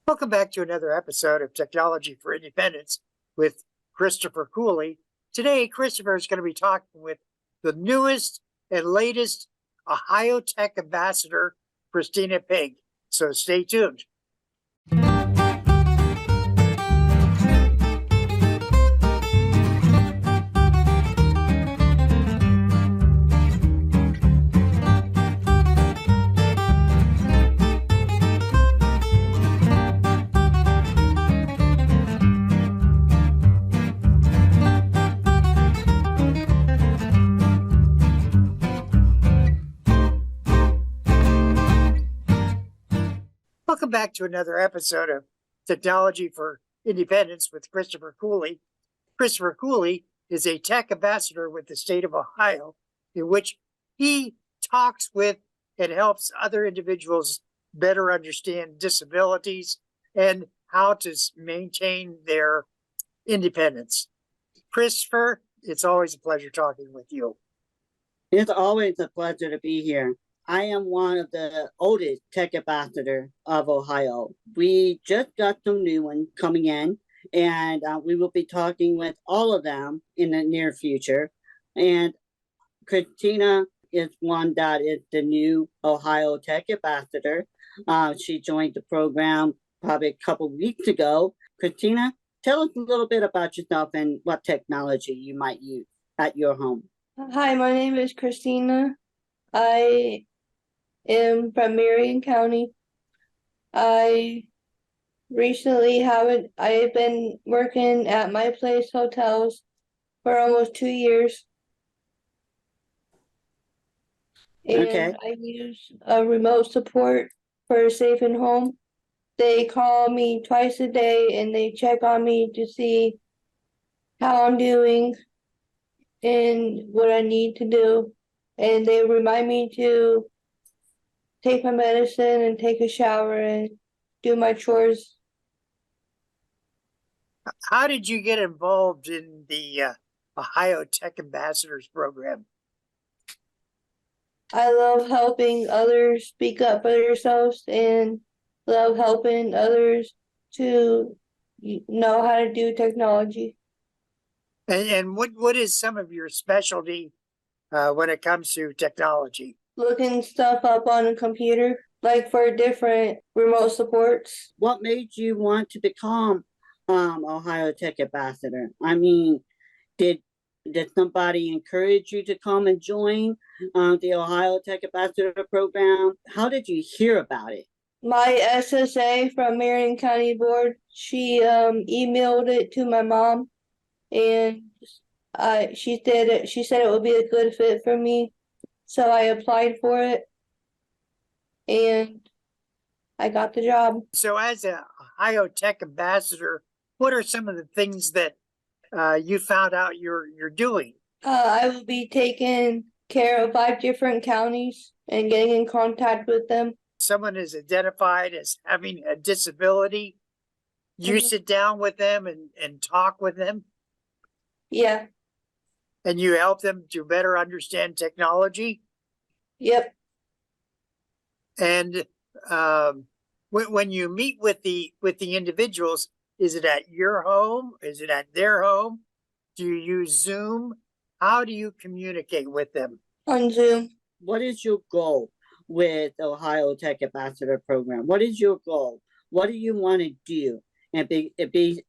Welcome back to another episode of Technology for Independence with Christopher Cooley. Today, Christopher is going to be talking with the newest and latest Ohio Tech Ambassador, Christina Pigg. So stay tuned. Welcome back to another episode of Technology for Independence with Christopher Cooley. Christopher Cooley is a tech ambassador with the state of Ohio, in which he talks with and helps other individuals better understand disabilities and how to maintain their independence. Christopher, it's always a pleasure talking with you. It's always a pleasure to be here. I am one of the oldest tech ambassadors of Ohio. We just got some new ones coming in, and we will be talking with all of them in the near future. And Christina is one that is the new Ohio Tech Ambassador. She joined the program probably a couple of weeks ago. Christina, tell us a little bit about yourself and what technology you might use at your home. Hi, my name is Christina. I am from Marion County. I've been working at My Place hotels for almost 2 years. And Okay. I use a remote support for Safe and Home. They call me twice a day and they check on me to see how I'm doing and what I need to do. And they remind me to take my medicine and take a shower and do my chores. How did you get involved in the Ohio Tech Ambassadors program? I love helping others speak up for themselves and love helping others to know how to do technology. And what is some of your specialty when it comes to technology? Looking stuff up on a computer, like for different remote supports. What made you want to become Ohio Tech Ambassador? I mean, did somebody encourage you to come and join the Ohio Tech Ambassador program? How did you hear about it? My SSA from Marion County Board, she emailed it to my mom, and she said it would be a good fit for me. So I applied for it, and I got the job. So as an Ohio Tech Ambassador, what are some of the things that you found out you're doing? I will be taking care of 5 different counties and getting in contact with them. Someone is identified as having a disability. You sit down with them and talk with them? Yeah. And you help them to better understand technology? Yep. And when you meet with the individuals, is it at your home? Is it at their home? Do you use Zoom? How do you communicate with them? On Zoom. What is your goal with the Ohio Tech Ambassador program? What is your goal? What do you want to do and be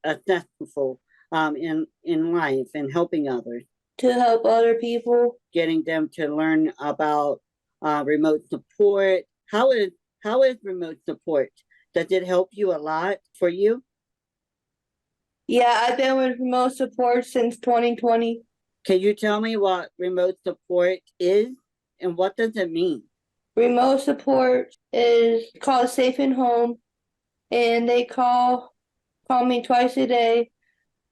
successful in life and helping others? To help other people. Getting them to learn about remote support. How is remote support? Does it help you a lot for you? Yeah, I've been with remote support since 2020. Can you tell me what remote support is and what does it mean? Remote support is called Safe and Home, and they call me twice a day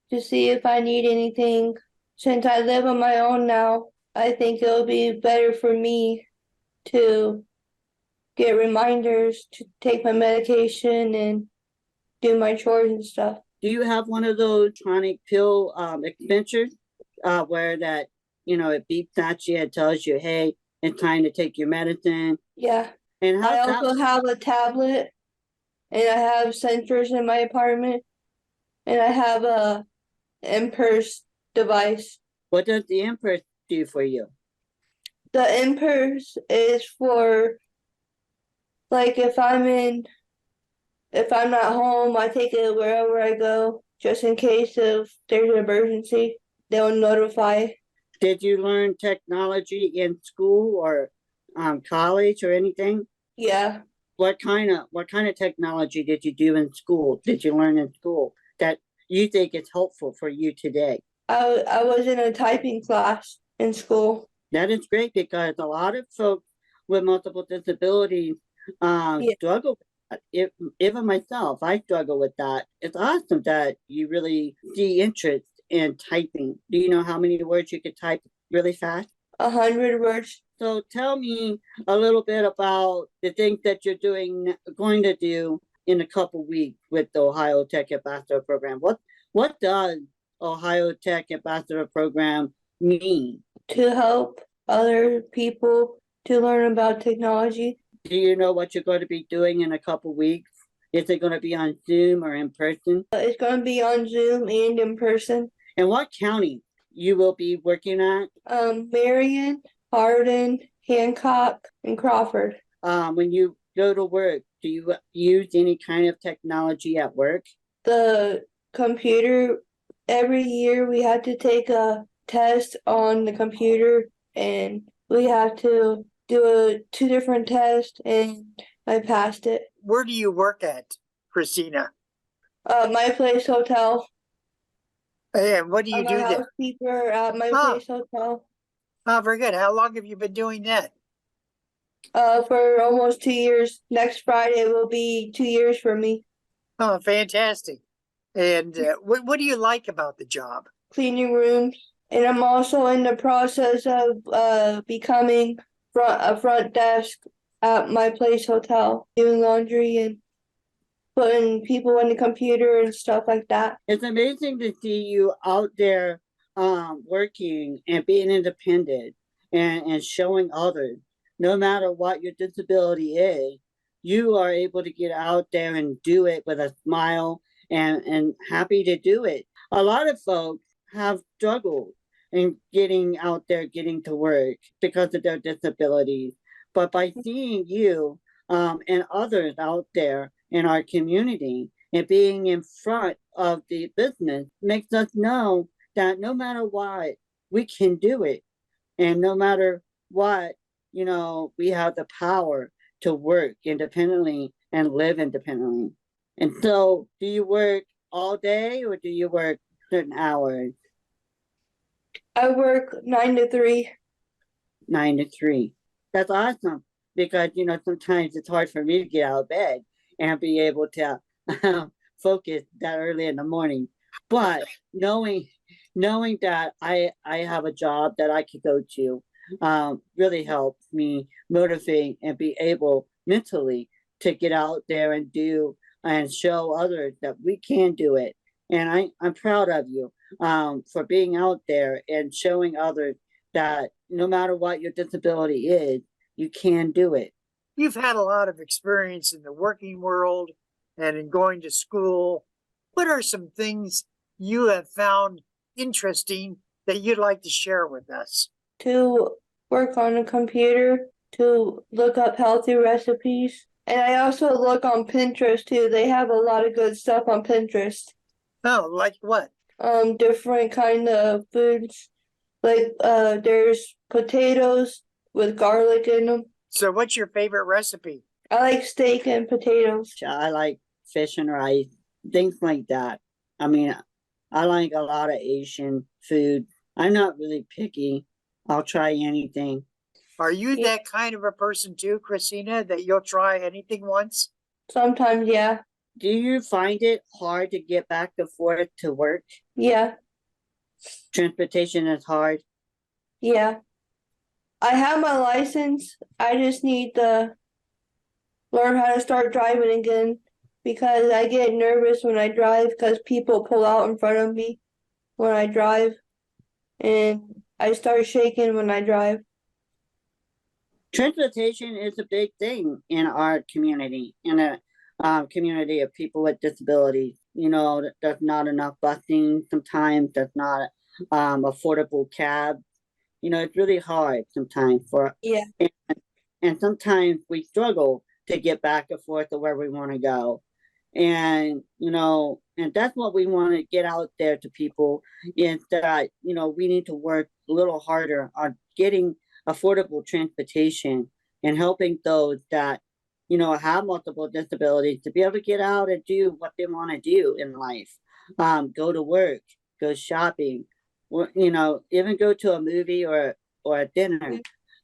to see if I need anything. Since I live on my own now, I think it'll be better for me to get reminders to take my medication and do my chores and stuff. Do you have one of those electronic pill dispensers where that, it beeps at you and tells you, hey, it's time to take your medicine? Yeah. And I also have a tablet and I have sensors in my apartment, and I have a in-purse device. What does the Empress do for you? The in-purse is for, like, if I'm not home, I take it wherever I go, just in case if there's an emergency, they'll notify. Did you learn technology in school or college or anything? Yeah, What kind of technology did you do in school? Did you learn in school that you think is helpful for you today? I was in a typing class in school. That is great because a lot of folks with multiple disabilities Yeah. struggle with that. Even myself, I struggle with that. It's awesome that you really see interest in typing. Do you know how many words you could type really fast? 100 words. So tell me a little bit about the things that you're going to do in a couple weeks with the Ohio Tech Ambassador Program. What does Ohio Tech Ambassador Program mean? To help other people to learn about technology. Do you know what you're going to be doing in a couple weeks? Is it going to be on Zoom or in person? It's going to be on Zoom and in person. And what county you will be working at? Marion, Hardin, Hancock, and Crawford. When you go to work, do you use any kind of technology at work? The computer, every year we had to take a test on the computer, and we had to do two different tests, and I passed it. Where do you work at, Christina? My place hotel. And what do you I'm do a there? housekeeper at my Ah. place hotel. Oh, very good. How long have you been doing that? For almost 2 years. Next Friday will be 2 years for me. Oh, fantastic. And what do you like about the job? Cleaning rooms. And I'm also in the process of becoming a front desk at my place hotel, doing laundry and putting people in the computer and stuff like that. It's amazing to see you out there working and being independent and showing others, no matter what your disability is, you are able to get out there and do it with a smile and happy to do it. A lot of folks have struggled in getting out there, getting to work because of their disabilities. But by seeing you and others out there in our community and being in front of the business makes us know that no matter what, we can do it. And no matter what, we have the power to work independently and live independently. And so, do you work all day or do you work certain hours? I work 9 to 3. 9 to 3. That's awesome because, sometimes it's hard for me to get out of bed and be able to focus that early in the morning. But knowing that I have a job that I could go to really helps me motivate and be able mentally to get out there and do and show others that we can do it. And I'm proud of you for being out there and showing others that no matter what your disability is, you can do it. You've had a lot of experience in the working world and in going to school. What are some things you have found interesting that you'd like to share with us? To work on a computer, to look up healthy recipes. And I also look on Pinterest too. They have a lot of good stuff on Pinterest. Oh, like what? Different kind of foods. Like there's potatoes with garlic in them. So what's your favorite recipe? I like steak and potatoes. I like fish and rice, things like that. I mean, I like a lot of Asian food. I'm not really picky. I'll try anything. Are you that kind of a person too, Christina, that you'll try anything once? Sometimes, yeah. Do you find it hard to get back and forth to work? Yeah. Transportation is hard. Yeah. I have my license. I just need to learn how to start driving again because I get nervous when I drive because people pull out in front of me when I drive, and I start shaking when I drive. Transportation is a big thing in our community, and community of people with disabilities. You know, there's not enough busing sometimes. There's not affordable cabs. You know, it's really hard sometimes for, Yeah. and sometimes we struggle to get back and forth to where we want to go. And, you know, and that's what we want to get out there to people is that, you know, we need to work a little harder on getting affordable transportation and helping those that, you know, have multiple disabilities to be able to get out and do what they want to do in life. Go to work, go shopping, or, you know, even go to a movie or a dinner.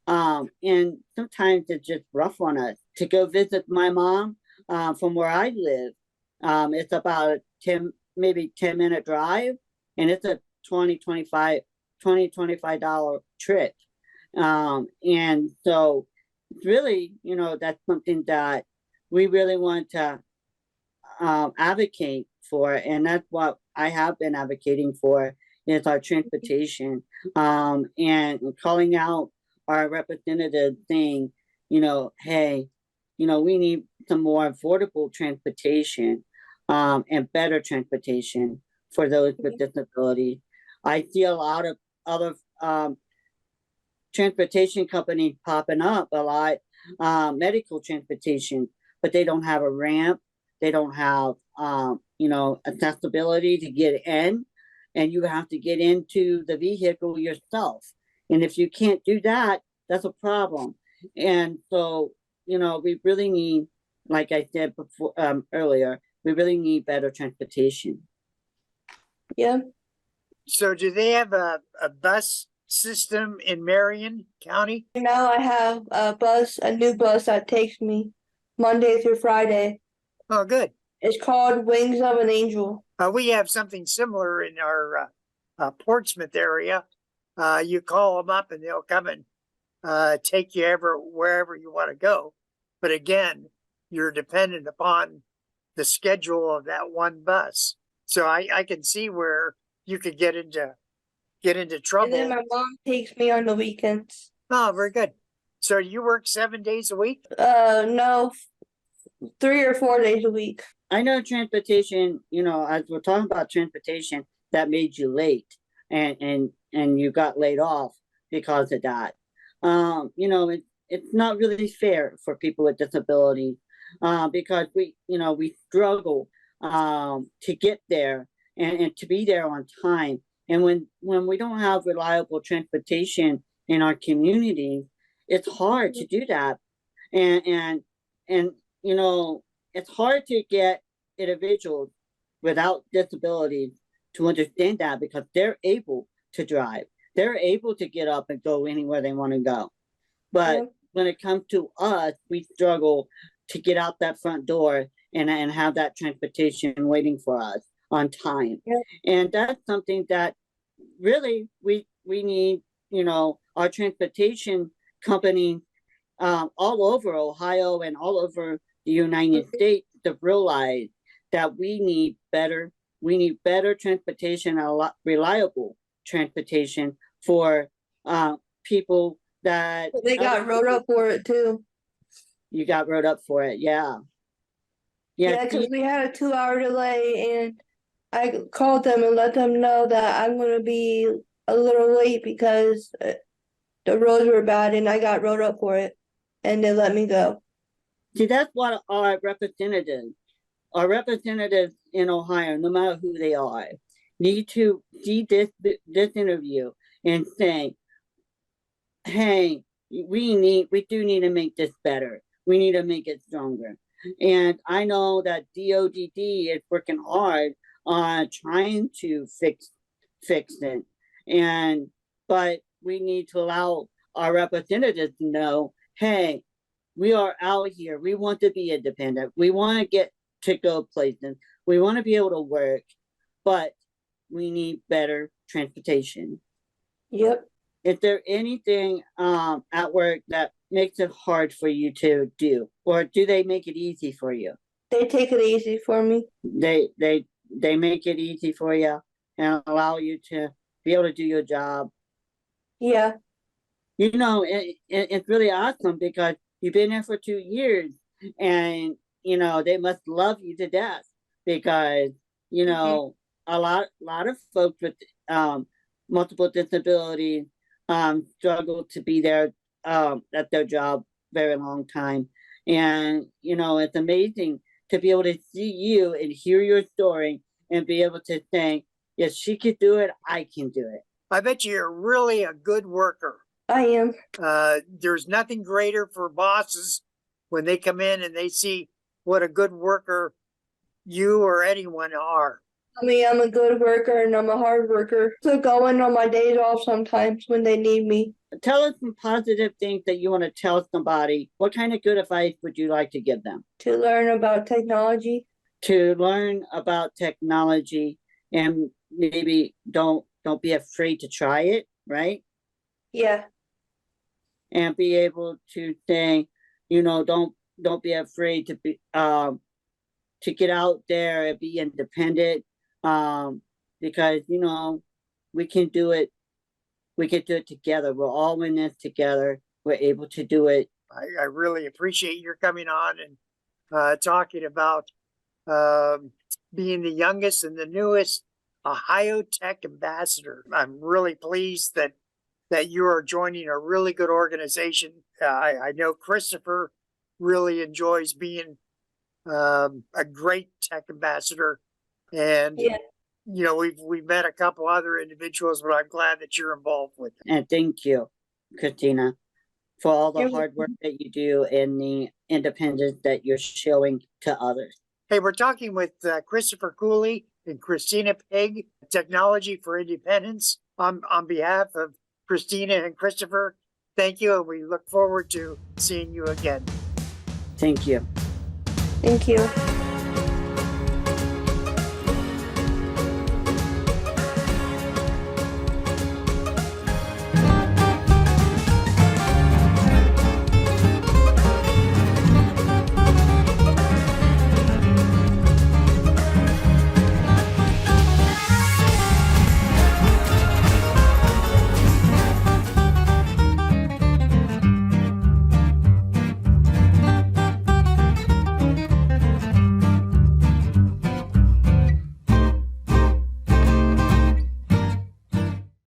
And sometimes it's just rough on us to go visit my mom from where I live. It's about a 10, maybe 10-minute drive, and it's a $25 trip. And so really, you know, that's something that we really want to advocate for, and that's what I have been advocating for is our transportation, and calling out our representative saying, you know, hey, you know, we need some more affordable transportation, and better transportation for those with disabilities. I see a lot of other transportation companies popping up a lot, medical transportation, but they don't have a ramp. They don't have, you know, accessibility to get in, and you have to get into the vehicle yourself. And if you can't do that, that's a problem. And so, you know, we really need, like I said before, earlier, we really need better transportation. Yeah. So do they have a bus system in Marion County? Now I have a new bus that takes me Monday through Friday. Oh, good. It's called Wings of an Angel. We have something similar in our Portsmouth area. You call them up and they'll come and take you wherever you want to go. But again, you're dependent upon the schedule of that one bus. So I can see where you could get into trouble. And then my mom takes me on the weekends. Oh, very good. So you work 7 days a week? No, 3 or 4 days a week. I know transportation, you know, as we're talking about transportation that made you late and you got laid off because of that. You know, it's not really fair for people with disabilities, because we, you know, we struggle to get there and to be there on time. And when we don't have reliable transportation in our community, it's hard to do that. And you know, it's hard to get individuals without disabilities to understand that because they're able to drive. They're able to get up and go anywhere they want to go. But when it comes to us, we struggle to get out that front door and have that transportation waiting for us on time. And that's something that really we need, you know, our transportation company all over Ohio and all over the United States to realize that we need better transportation, a lot reliable transportation for people that They got wrote up for it too. You got wrote up for it, yeah. Yeah, because we had a 2-hour delay, and I called them and let them know that I'm going to be a little late because the roads were bad, and I got wrote up for it, and they let me go. See, that's what our representatives in Ohio, no matter who they are, need to see this interview and say, hey, we do need to make this better. We need to make it stronger. And I know that DODD is working hard on trying to fix it. But we need to allow our representatives to know, hey, we are out here. We want to be independent. We want to get to go places. We want to be able to work, but we need better transportation. Yep. Is there anything at work that makes it hard for you to do, or do they make it easy for you? They take it easy for me. They make it easy for you and allow you to be able to do your job. Yeah. You know, it's really awesome because you've been there for 2 years and they must love you to death because, a lot of folks with multiple disabilities struggle to be there at their job very long time. And, it's amazing to be able to see you and hear your story and be able to think, yes, she could do it, I can do it. I bet you're really a good worker. I am. There's nothing greater for bosses when they come in and they see what a good worker you or anyone are. I mean, I'm a good worker and I'm a hard worker. So going on my days off sometimes when they need me. Tell us some positive things that you want to tell somebody. What kind of good advice would you like to give them? To learn about technology. To learn about technology and maybe don't be afraid to try it, right? Yeah. And be able to say, don't be afraid to be to get out there and be independent. Because we can do it. We can do it together. We're all in this together. We're able to do it. I really appreciate your coming on and talking about being the youngest and the newest Ohio Tech Ambassador. I'm really pleased that you are joining a really good organization. I know Christopher really enjoys being a great tech ambassador, and Yeah. we've met a couple other individuals, but I'm glad that you're involved with them. And thank you, Christina, for all the You're hard work that you do and the independence that you're showing to others. Hey, we're talking with Christopher Cooley and Christina Pigg, Technology for Independence. On behalf of Christina and Christopher, thank you, and we look forward to seeing you again. Thank you. Thank you.